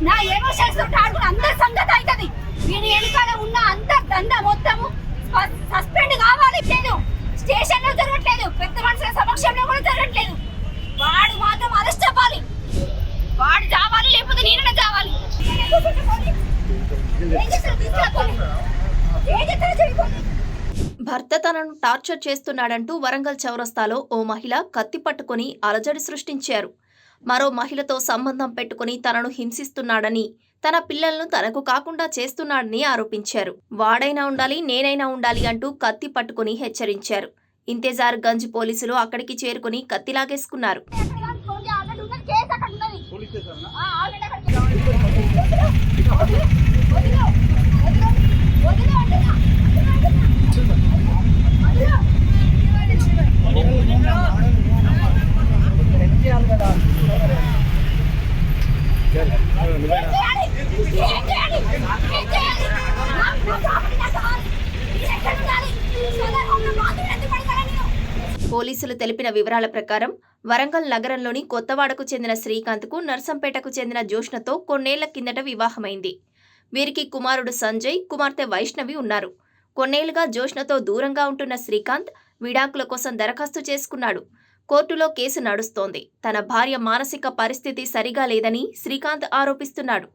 నా ఎమోషన్స్ తో ఆడుకుని అందరి సంగతి అవుతుంది. వీని వెనకాల ఉన్న అంత దంద మొత్తము సస్పెండ్ కావాలి. లేదు స్టేషన్ లో జరగట్లేదు, పెద్ద మనుషుల సమక్షంలో కూడా జరగట్లేదు. వాడు మాత్రం అరెస్ట్ అవ్వాలి. వాడు చావాలి, లేకపోతే నేనైనా చావాలి. భర్త తనను టార్చర్ చేస్తున్నాడంటూ వరంగల్ చౌరస్తాలో ఓ మహిళ కత్తి పట్టుకుని అలజడి సృష్టించారు. మరో మహిళతో సంబంధం పెట్టుకుని తనను హింసిస్తున్నాడని, తన పిల్లలను తనకు కాకుండా చేస్తున్నాడని ఆరోపించారు. వాడైనా ఉండాలి, నేనైనా ఉండాలి అంటూ కత్తి పట్టుకుని హెచ్చరించారు. ఇంతేజార్ గంజ్ పోలీసులు అక్కడికి చేరుకుని కత్తి లాగేసుకున్నారు. పోలీసులు తెలిపిన వివరాల ప్రకారం వరంగల్ నగరంలోని కొత్తవాడకు చెందిన శ్రీకాంత్కు నర్సంపేటకు చెందిన జోష్నతో కొన్నేళ్ల కిందట వివాహమైంది. వీరికి కుమారుడు సంజయ్, కుమార్తె వైష్ణవి ఉన్నారు. కొన్నేళ్లుగా జోష్నతో దూరంగా ఉంటున్న శ్రీకాంత్ విడాకుల కోసం దరఖాస్తు చేసుకున్నాడు. కోర్టులో కేసు నడుస్తోంది. తన భార్య మానసిక పరిస్థితి సరిగా లేదని శ్రీకాంత్ ఆరోపిస్తున్నాడు.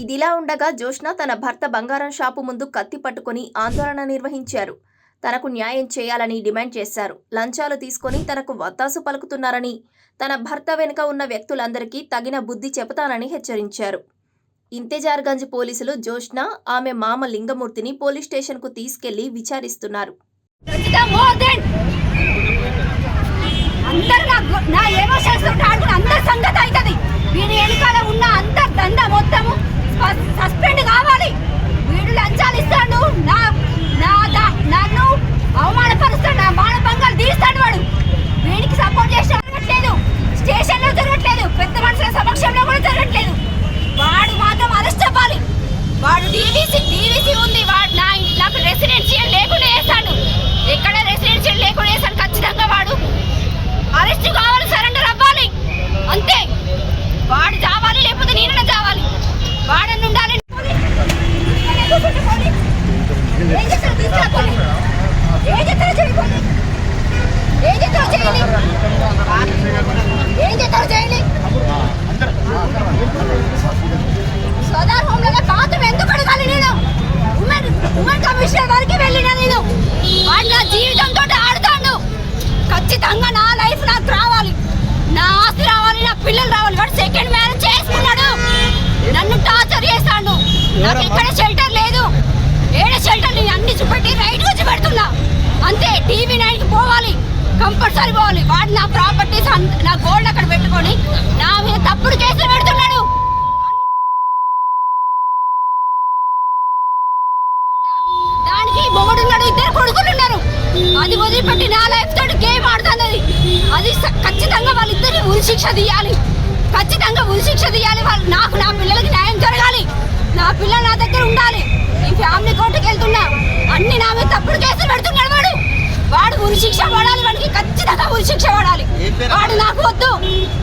ఇదిలా ఉండగా జోష్న తన భర్త బంగారం షాపు ముందు కత్తి పట్టుకుని ఆందోళన నిర్వహించారు. తనకు న్యాయం చేయాలని డిమాండ్ చేశారు. లంచాలు తీసుకొని తనకు వత్తాసు పలుకుతున్నారని, తన భర్త వెనుక ఉన్న వ్యక్తులందరికీ తగిన బుద్ధి చెబుతానని హెచ్చరించారు. ఇంతేజార్ గంజ్ పోలీసులు జోష్న, ఆమె మామ లింగమూర్తిని పోలీస్ స్టేషన్కు తీసుకెళ్లి విచారిస్తున్నారు. సస్పెండ్ కావాలి. వీడు లంచాలు ఇస్తాడు, నన్ను అవమానపరుస్తాడు, నా మానభంగాలు తీస్తాడు. వాడు వీడికి సపోర్ట్ చేసి జరగట్లేదు, స్టేషన్ లో జరగట్లేదు, పెద్ద మనుషుల సమక్షంలో కూడా జరగట్లేదు. వాడు మాత్రం అరెస్ట్ అవ్వాలి. వాడు డీవీసీ ఉంది. వాడు నాకు రెసిడెన్షియల్ లేకుండా వేస్తాడు. ఎక్కడ రెసిడెన్షియల్ లేకుండా వేస్తాడు. ఖచ్చితంగా వాడు అరెస్ట్ కావాలి, సరెండర్ అవ్వాలి. అంతే. వాడు చావాలి, లేకపోతే నేనైనా చావాలి. వాడని ఉండాలి. సోదార్ హోమ్ లో బాత్రూమ్ ఎందుకు అడగాలి? నేను ఉమెన్ కమిషనర్ వరకు వెళ్ళినా. నేను వాడు నా జీవితంతో ఆడుతాడు. ఖచ్చితంగా నా లైఫ్ నాకు రావాలి, నా ఆస్తి రావాలి, నా పిల్లలు రావాలి. వాడు సెకండ్ మ్యారేజ్ చేసుకున్నాడు, నన్ను టార్చర్ చేస్తాడు. నాకు ఎక్కడ షెల్టర్ లేదు. ఏడ షెల్టర్ నేను అన్ని చూపెట్టి రైట్ వచ్చి పెడుతున్నా. అంతే. టీవీ 9కి పోవాలి, కంపల్సరీ పోవాలి. వాడు నా ప్రాపర్టీస్, నా గోల్డ్ అక్కడ పెట్టుకొని నా మీద తప్పుడు కేసులు పెడుతున్నాడు. దానికి మొగుడున్నాడు, ఇద్దరు కొడుకులు ఉన్నారు. అది వదిలిపెట్టి నా లైఫ్ తోటి గేమ్ ఆడుతున్నది. అది ఖచ్చితంగా వాళ్ళిద్దరిని ఉరిశిక్ష తీయాలి. ఖచ్చితంగా ఉరిశిక్ష తీయాలి. వాళ్ళు నాకు, నా పిల్లలకి న్యాయం జరగాలి. నా పిల్లలు నా దగ్గర ఉండాలి. ఈ ఫ్యామిలీ కోర్టుకి వెళ్తున్నా, అన్ని నా మీద తప్పుడు కేసులు పెడుతున్నాడు. వాడు ఉరిశిక్ష పడాలి. వాడికి ఖచ్చితంగా ఉరిశిక్ష పడాలి. వాడు నాకు వద్దు.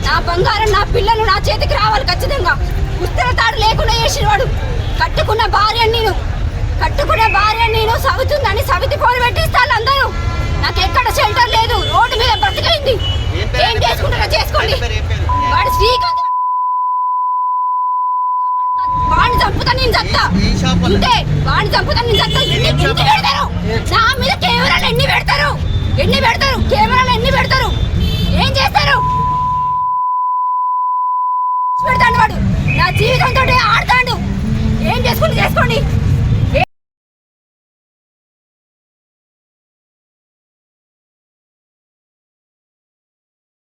నా బంగారం, నా పిల్లలు నా చేతికి రావాలి. ఖచ్చితంగా ఉత్తర తాడు లేకుండా చేసిన వాడు. కట్టుకున్న భార్య నేను సవుతుందని సవితి పోలు పెట్టిస్తాను అందరూ. నాకు ఎక్కడ షెల్టర్ లేదు, రోడ్డు మీద బ్రతికైంది. ఏం చేసుకుంటారో చేసుకోండి. వాడు శ్రీకాంత్, వాడిని చంపుతా నేను చస్తా. అంతే. వాడిని చంపుతా నేను చస్తా. ఎన్ని పెడతారు నా మీద? కెమెరాలు ఎన్ని పెడతారు? కెమెరాలు ఎన్ని పెడతారు? ఏం చేస్తారు? పెడతాడు వాడు. నా జీవితంతో ఆడతాడు. ఏం చేసుకోండి.